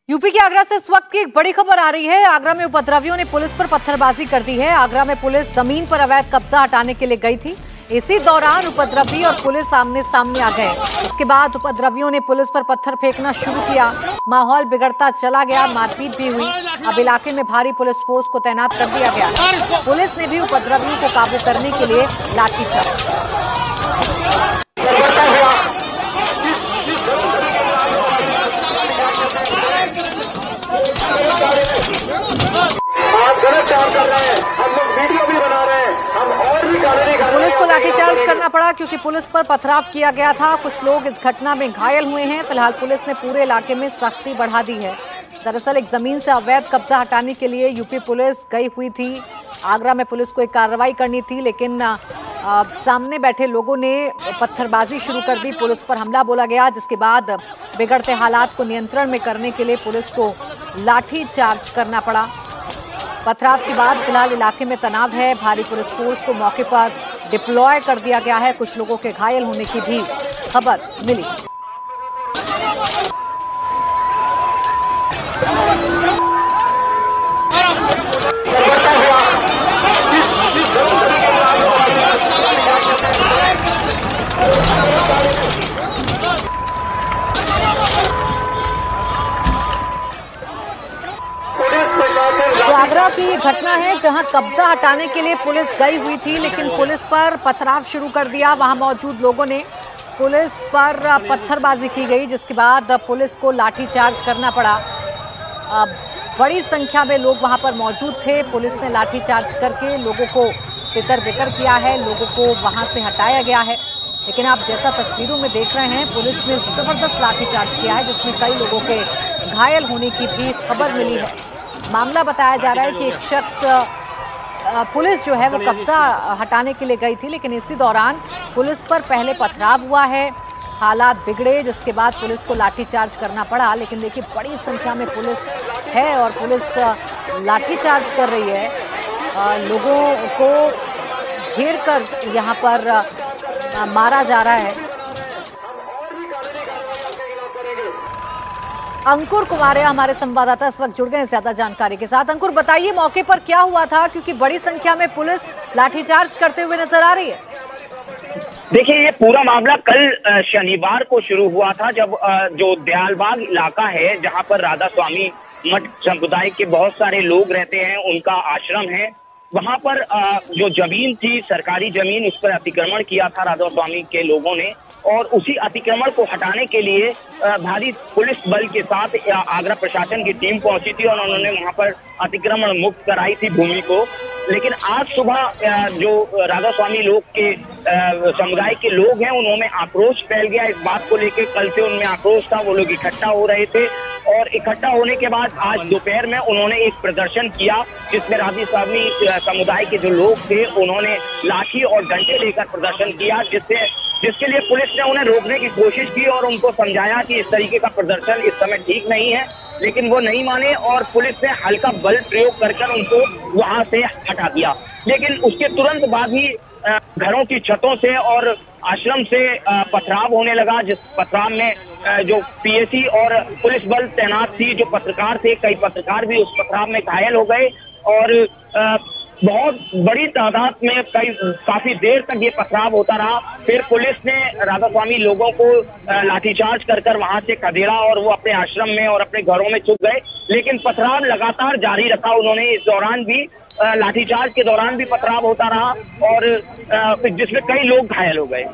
UP के आगरा से इस वक्त की एक बड़ी खबर आ रही है। आगरा में उपद्रवियों ने पुलिस पर पत्थरबाजी कर दी है। आगरा में पुलिस जमीन पर अवैध कब्जा हटाने के लिए गई थी। इसी दौरान उपद्रवी और पुलिस आमने सामने आ गए। इसके बाद उपद्रवियों ने पुलिस पर पत्थर फेंकना शुरू किया। माहौल बिगड़ता चला गया, मारपीट भी हुई। अब इलाके में भारी पुलिस फोर्स को तैनात कर दिया गया। पुलिस ने भी उपद्रवियों को काबू करने के लिए लाठीचार्ज किया। पुलिस को लाठीचार्ज करना पड़ा क्योंकि पुलिस पर पथराव किया गया था। कुछ लोग इस घटना में घायल हुए हैं। फिलहाल पुलिस ने पूरे इलाके में सख्ती बढ़ा दी है। दरअसल एक जमीन से अवैध कब्जा हटाने के लिए यूपी पुलिस गई हुई थी। आगरा में पुलिस को एक कार्रवाई करनी थी, लेकिन सामने बैठे लोगों ने पत्थरबाजी शुरू कर दी। पुलिस पर हमला बोला गया, जिसके बाद बिगड़ते हालात को नियंत्रण में करने के लिए पुलिस को लाठीचार्ज करना पड़ा। पथराव के बाद फिलहाल इलाके में तनाव है। भारी पुलिस फोर्स को मौके पर डिप्लॉय कर दिया गया है। कुछ लोगों के घायल होने की भी खबर मिली। तो आगरा की घटना है जहां कब्जा हटाने के लिए पुलिस गई हुई थी, लेकिन पुलिस पर पथराव शुरू कर दिया। वहां मौजूद लोगों ने पुलिस पर पत्थरबाजी की गई, जिसके बाद पुलिस को लाठीचार्ज करना पड़ा। बड़ी संख्या में लोग वहां पर मौजूद थे। पुलिस ने लाठीचार्ज करके लोगों को तितर बितर किया है, लोगों को वहां से हटाया गया है। लेकिन आप जैसा तस्वीरों में देख रहे हैं, पुलिस ने जबरदस्त लाठीचार्ज किया है, जिसमें कई लोगों के घायल होने की भी खबर मिली है। मामला बताया जा रहा है कि एक शख्स पुलिस जो है वो कब्जा हटाने के लिए गई थी, लेकिन इसी दौरान पुलिस पर पहले पथराव हुआ है। हालात बिगड़े, जिसके बाद पुलिस को लाठीचार्ज करना पड़ा। लेकिन देखिए, बड़ी संख्या में पुलिस है और पुलिस लाठीचार्ज कर रही है। लोगों को घेर कर यहाँ पर मारा जा रहा है। अंकुर कुमारिया हमारे संवाददाता इस वक्त जुड़ गए हैं ज्यादा जानकारी के साथ। अंकुर, बताइए मौके पर क्या हुआ था, क्योंकि बड़ी संख्या में पुलिस लाठीचार्ज करते हुए नजर आ रही है। देखिए, ये पूरा मामला कल शनिवार को शुरू हुआ था, जब जो दयालबाग इलाका है, जहां पर राधा स्वामी मठ समुदाय के बहुत सारे लोग रहते हैं, उनका आश्रम है, वहां पर जो जमीन थी, सरकारी जमीन, उस पर अतिक्रमण किया था राधा स्वामी के लोगों ने। और उसी अतिक्रमण को हटाने के लिए भारी पुलिस बल के साथ आगरा प्रशासन की टीम पहुंची थी और उन्होंने वहां पर अतिक्रमण मुक्त कराई थी भूमि को। लेकिन आज सुबह जो राधा स्वामी लोग के समुदाय के लोग हैं, उन्होंने आक्रोश फैल गया इस बात को लेकर। कल से उनमें आक्रोश था, वो लोग इकट्ठा हो रहे थे और इकट्ठा होने के बाद आज दोपहर में उन्होंने एक प्रदर्शन किया, जिसमें राधा स्वामी समुदाय के जो लोग थे, उन्होंने लाठी और डंडे लेकर प्रदर्शन किया, जिसके लिए पुलिस ने उन्हें रोकने की कोशिश की और उनको समझाया कि इस तरीके का प्रदर्शन इस समय ठीक नहीं है। लेकिन वो नहीं माने और पुलिस ने हल्का बल प्रयोग कर उनको वहां से हटा दिया। लेकिन उसके तुरंत बाद ही घरों की छतों से और आश्रम से पथराव होने लगा, जिस पथराव में जो पीएसी और पुलिस बल तैनात थी, जो पत्रकार थे, कई पत्रकार भी उस पथराव में घायल हो गए। और बहुत बड़ी तादाद में काफी देर तक ये पथराव होता रहा। फिर पुलिस ने राधा स्वामी लोगों को लाठीचार्ज कर वहां से खदेड़ा और वो अपने आश्रम में और अपने घरों में छुप गए। लेकिन पथराव लगातार जारी रखा उन्होंने। इस दौरान भी लाठीचार्ज के दौरान भी पथराव होता रहा और जिसमें कई लोग घायल हो गए।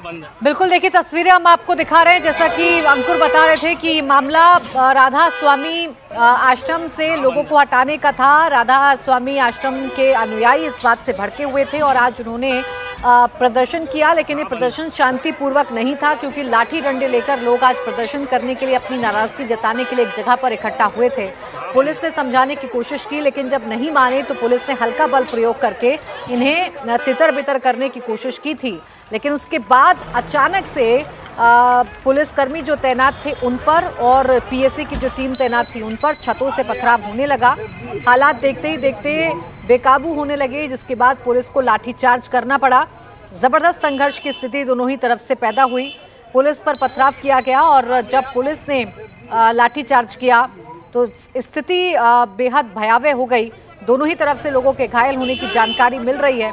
बिल्कुल, देखिए तस्वीरें हम आपको दिखा रहे हैं। जैसा कि अंकुर बता रहे थे कि मामला राधा स्वामी आश्रम से लोगों को हटाने का था। राधा स्वामी आश्रम के अनुयायी इस बात से भड़के हुए थे और आज उन्होंने प्रदर्शन किया, लेकिन ये प्रदर्शन शांतिपूर्वक नहीं था, क्योंकि लाठी डंडे लेकर लोग आज प्रदर्शन करने के लिए, अपनी नाराजगी जताने के लिए एक जगह पर इकट्ठा हुए थे। पुलिस ने समझाने की कोशिश की, लेकिन जब नहीं माने तो पुलिस ने हल्का बल प्रयोग करके इन्हें तितर बितर करने की कोशिश की थी। लेकिन उसके बाद अचानक से पुलिसकर्मी जो तैनात थे उन पर और पीएसी की जो टीम तैनात थी उन पर छतों से पथराव होने लगा। हालात देखते ही देखते बेकाबू होने लगे, जिसके बाद पुलिस को लाठीचार्ज करना पड़ा। जबरदस्त संघर्ष की स्थिति दोनों ही तरफ से पैदा हुई। पुलिस पर पथराव किया गया और जब पुलिस ने लाठीचार्ज किया तो स्थिति बेहद भयावह हो गई। दोनों ही तरफ से लोगों के घायल होने की जानकारी मिल रही है।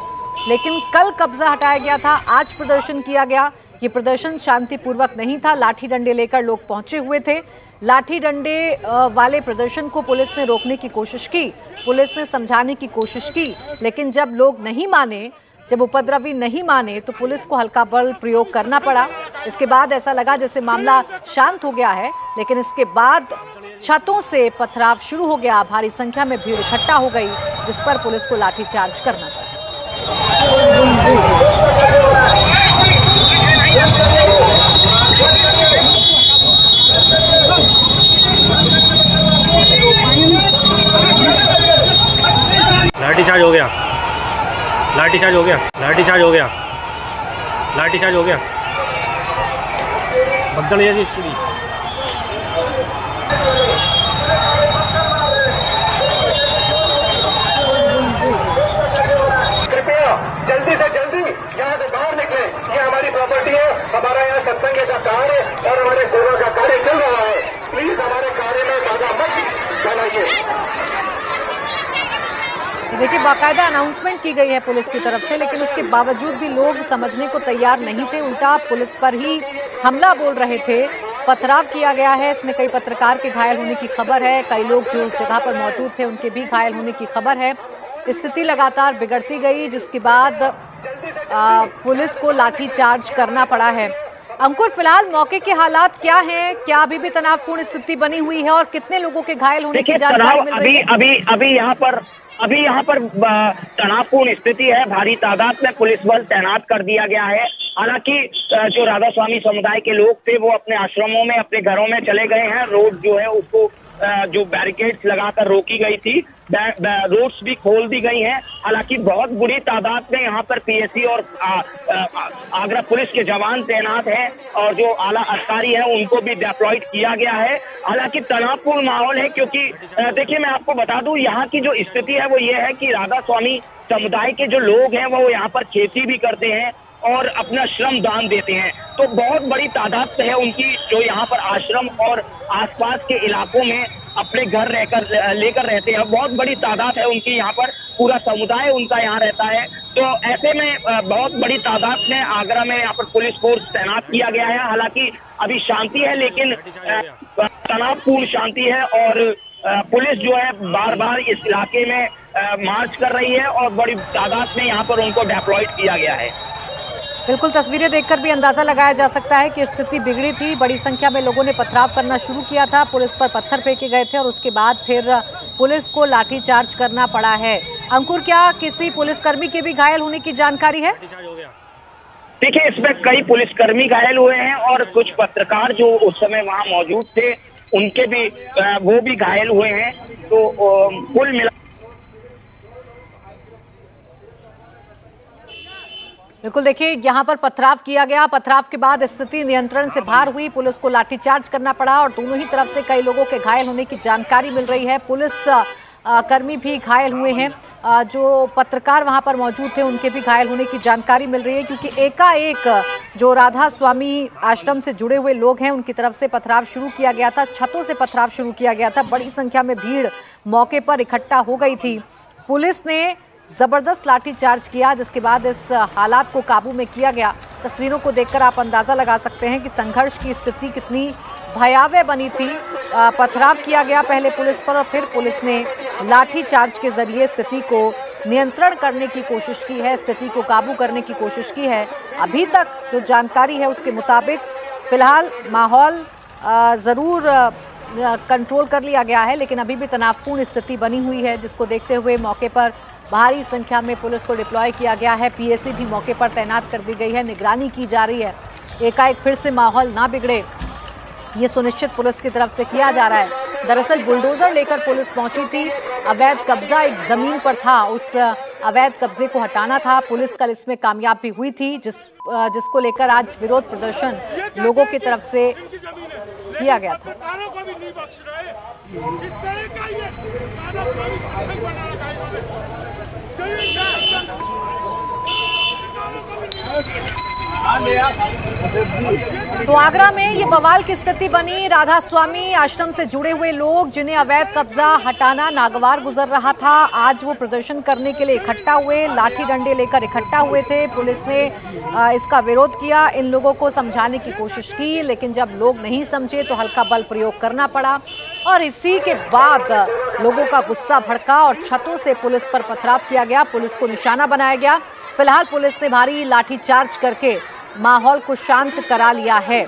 लेकिन कल कब्जा हटाया गया था, आज प्रदर्शन किया गया। ये प्रदर्शन शांतिपूर्वक नहीं था, लाठी डंडे लेकर लोग पहुंचे हुए थे। लाठी डंडे वाले प्रदर्शन को पुलिस ने रोकने की कोशिश की, पुलिस ने समझाने की कोशिश की, लेकिन जब लोग नहीं माने, जब उपद्रवी नहीं माने तो पुलिस को हल्का बल प्रयोग करना पड़ा। इसके बाद ऐसा लगा जैसे मामला शांत हो गया है, लेकिन इसके बाद छतों से पथराव शुरू हो गया। भारी संख्या में भीड़ इकट्ठा हो गई, जिस पर पुलिस को लाठीचार्ज करना पड़ा। लाठीचार्ज हो गया, लाठीचार्ज हो गया, लाठीचार्ज हो गया, लाठीचार्ज हो गया। बदल जैसी स्थिति। कृपया जल्दी से जल्दी यहाँ से बाहर निकले। ये हमारी प्रॉपर्टी है, हमारा यहाँ सत्संग का कार्य और हमारे सेवा का कार्य चल रहा है। प्लीज हमारे कार्य में बाधा मत बनाइए। देखिए, बाकायदा अनाउंसमेंट की गई है पुलिस की तरफ से, लेकिन उसके बावजूद भी लोग समझने को तैयार नहीं थे, उल्टा पुलिस पर ही हमला बोल रहे थे। पथराव किया गया है, इसमें कई पत्रकार के घायल होने की खबर है, कई लोग जो उस जगह पर मौजूद थे उनके भी घायल होने की खबर है। स्थिति लगातार बिगड़ती गई, जिसके बाद पुलिस को लाठीचार्ज करना पड़ा है। अंकुर, फिलहाल मौके के हालात क्या हैं? क्या अभी भी तनावपूर्ण स्थिति बनी हुई है और कितने लोगों के घायल होने की जानकारी मिल रही है? अभी यहाँ पर तनावपूर्ण स्थिति है। भारी तादाद में पुलिस बल तैनात कर दिया गया है। हालांकि जो राधा स्वामी समुदाय के लोग थे वो अपने आश्रमों में, अपने घरों में चले गए हैं। रोड जो है उसको जो बैरिकेड्स लगाकर रोकी गई थी, रोड्स भी खोल दी गई हैं। हालांकि बहुत बुरी तादाद में यहाँ पर पीएसी और आगरा पुलिस के जवान तैनात हैं और जो आला अधिकारी हैं उनको भी डिप्लॉयड किया गया है। हालांकि तनावपूर्ण माहौल है, क्योंकि देखिए मैं आपको बता दूं, यहाँ की जो स्थिति है वो ये है कि राधा स्वामी समुदाय के जो लोग हैं वो यहाँ पर खेती भी करते हैं और अपना श्रम दान देते हैं। तो बहुत बड़ी तादाद है उनकी जो यहाँ पर आश्रम और आसपास के इलाकों में अपने घर लेकर रहते हैं। बहुत बड़ी तादाद है उनकी यहाँ पर, पूरा समुदाय उनका यहाँ रहता है। तो ऐसे में बहुत बड़ी तादाद में आगरा में यहाँ पर पुलिस फोर्स तैनात किया गया है। हालांकि अभी शांति है, लेकिन तनावपूर्ण शांति है और पुलिस जो है बार बार इस इलाके में मार्च कर रही है और बड़ी तादाद में यहाँ पर उनको डिप्लॉयड किया गया है। बिल्कुल, तस्वीरें देखकर भी अंदाजा लगाया जा सकता है कि स्थिति बिगड़ी थी। बड़ी संख्या में लोगों ने पथराव करना शुरू किया था, पुलिस पर पत्थर फेंके गए थे और उसके बाद फिर पुलिस को लाठीचार्ज करना पड़ा है। अंकुर, क्या किसी पुलिसकर्मी के भी घायल होने की जानकारी है? देखिए, इसमें कई पुलिसकर्मी घायल हुए हैं और कुछ पत्रकार जो उस समय वहां मौजूद थे उनके भी वो भी घायल हुए हैं। तो कुल मिला बिल्कुल, देखिए यहाँ पर पथराव किया गया। पथराव के बाद स्थिति नियंत्रण से बाहर हुई, पुलिस को लाठीचार्ज करना पड़ा और दोनों ही तरफ से कई लोगों के घायल होने की जानकारी मिल रही है। पुलिस कर्मी भी घायल हुए हैं, जो पत्रकार वहां पर मौजूद थे उनके भी घायल होने की जानकारी मिल रही है, क्योंकि एकाएक जो राधा स्वामी आश्रम से जुड़े हुए लोग हैं उनकी तरफ से पथराव शुरू किया गया था, छतों से पथराव शुरू किया गया था। बड़ी संख्या में भीड़ मौके पर इकट्ठा हो गई थी। पुलिस ने जबरदस्त लाठीचार्ज किया, जिसके बाद इस हालात को काबू में किया गया। तस्वीरों को देखकर आप अंदाजा लगा सकते हैं कि संघर्ष की स्थिति कितनी भयावह बनी थी। पथराव किया गया पहले पुलिस पर और फिर पुलिस ने लाठीचार्ज के जरिए स्थिति को नियंत्रण करने की कोशिश की है, स्थिति को काबू करने की कोशिश की है। अभी तक जो जानकारी है उसके मुताबिक फिलहाल माहौल ज़रूर कंट्रोल कर लिया गया है, लेकिन अभी भी तनावपूर्ण स्थिति बनी हुई है, जिसको देखते हुए मौके पर भारी संख्या में पुलिस को डिप्लॉय किया गया है। पीएसी भी मौके पर तैनात कर दी गई है, निगरानी की जा रही है। एकाएक फिर से माहौल ना बिगड़े, ये सुनिश्चित पुलिस की तरफ से किया जा रहा है। दरअसल बुलडोजर लेकर पुलिस पहुंची थी, अवैध कब्जा एक जमीन पर था, उस अवैध कब्जे को हटाना था। पुलिस कल इसमें कामयाब भी हुई थी, जिसको लेकर आज विरोध प्रदर्शन लोगों की तरफ से किया गया था। इस तरह का तो आगरा में ये बवाल की स्थिति बनी। राधा स्वामी आश्रम से जुड़े हुए लोग जिन्हें अवैध कब्जा हटाना नागवार गुजर रहा था, आज वो प्रदर्शन करने के लिए इकट्ठा हुए, लाठी डंडे लेकर इकट्ठा हुए थे। पुलिस ने इसका विरोध किया, इन लोगों को समझाने की कोशिश की, लेकिन जब लोग नहीं समझे तो हल्का बल प्रयोग करना पड़ा और इसी के बाद लोगों का गुस्सा भड़का और छतों से पुलिस पर पथराव किया गया, पुलिस को निशाना बनाया गया। फिलहाल पुलिस ने भारी लाठीचार्ज करके माहौल को शांत करा लिया है।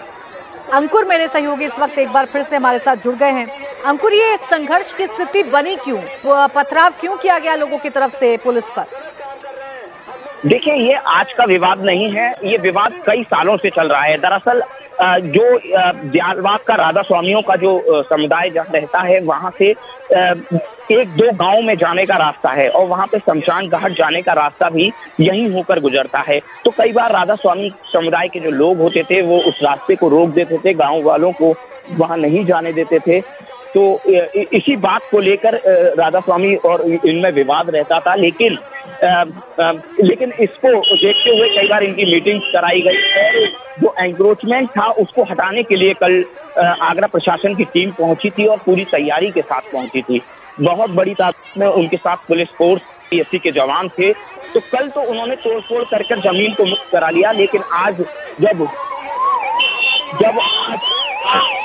अंकुर मेरे सहयोगी इस वक्त एक बार फिर से हमारे साथ जुड़ गए हैं। अंकुर, ये संघर्ष की स्थिति बनी क्यों, पथराव क्यों किया गया लोगों की तरफ से पुलिस पर? देखिए, ये आज का विवाद नहीं है, ये विवाद कई सालों से चल रहा है। दरअसल जो दयालबाग का राधा स्वामियों का जो समुदाय जहाँ रहता है, वहां से एक दो गांव में जाने का रास्ता है और वहां पे शमशान घाट जाने का रास्ता भी यहीं होकर गुजरता है। तो कई बार राधा स्वामी समुदाय के जो लोग होते थे वो उस रास्ते को रोक देते थे, गांव वालों को वहां नहीं जाने देते थे। तो इसी बात को लेकर राधा स्वामी और इनमें विवाद रहता था, लेकिन इसको देखते हुए कई बार इनकी मीटिंग कराई गई और जो एंक्रोचमेंट था उसको हटाने के लिए कल आगरा प्रशासन की टीम पहुंची थी और पूरी तैयारी के साथ पहुंची थी। बहुत बड़ी तादाद में उनके साथ पुलिस फोर्स पीएससी के जवान थे। तो कल तो उन्होंने तोड़फोड़ कर जमीन को मुक्त करा लिया, लेकिन आज जब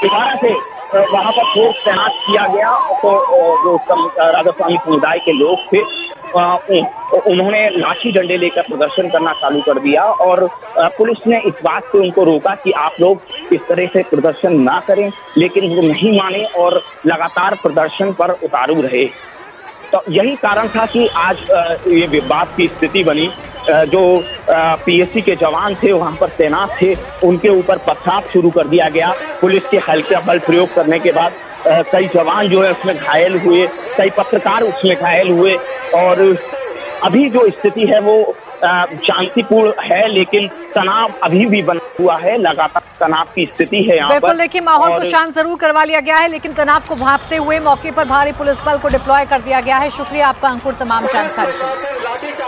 दोबारा से वहां पर फोर्स तैनात किया गया तो जो राधा स्वामी समुदाय के लोग थे उन्होंने लाठी डंडे लेकर प्रदर्शन करना चालू कर दिया और पुलिस ने इस बात से उनको रोका कि आप लोग इस तरह से प्रदर्शन ना करें, लेकिन वो नहीं माने और लगातार प्रदर्शन पर उतारू रहे। तो यही कारण था कि आज ये विवाद की स्थिति बनी। जो पीएससी के जवान थे वहां पर तैनात थे, उनके ऊपर पथराव शुरू कर दिया गया। पुलिस के हल्का बल प्रयोग करने के बाद कई जवान जो है उसमें घायल हुए, कई पत्रकार उसमें घायल हुए और अभी जो स्थिति है वो शांतिपूर्ण है, लेकिन तनाव अभी भी बना हुआ है, लगातार तनाव की स्थिति है यहाँ पर। बिल्कुल, देखिए माहौल को शांत जरूर करवा लिया गया है, लेकिन तनाव को भांपते हुए मौके पर भारी पुलिस बल को डिप्लॉय कर दिया गया है। शुक्रिया आपका अंकुर तमाम जानकारी के लिए।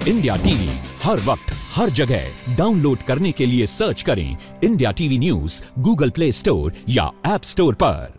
इंडिया टीवी हर वक्त हर जगह डाउनलोड करने के लिए सर्च करें India TV news Google play store या ऐप स्टोर पर।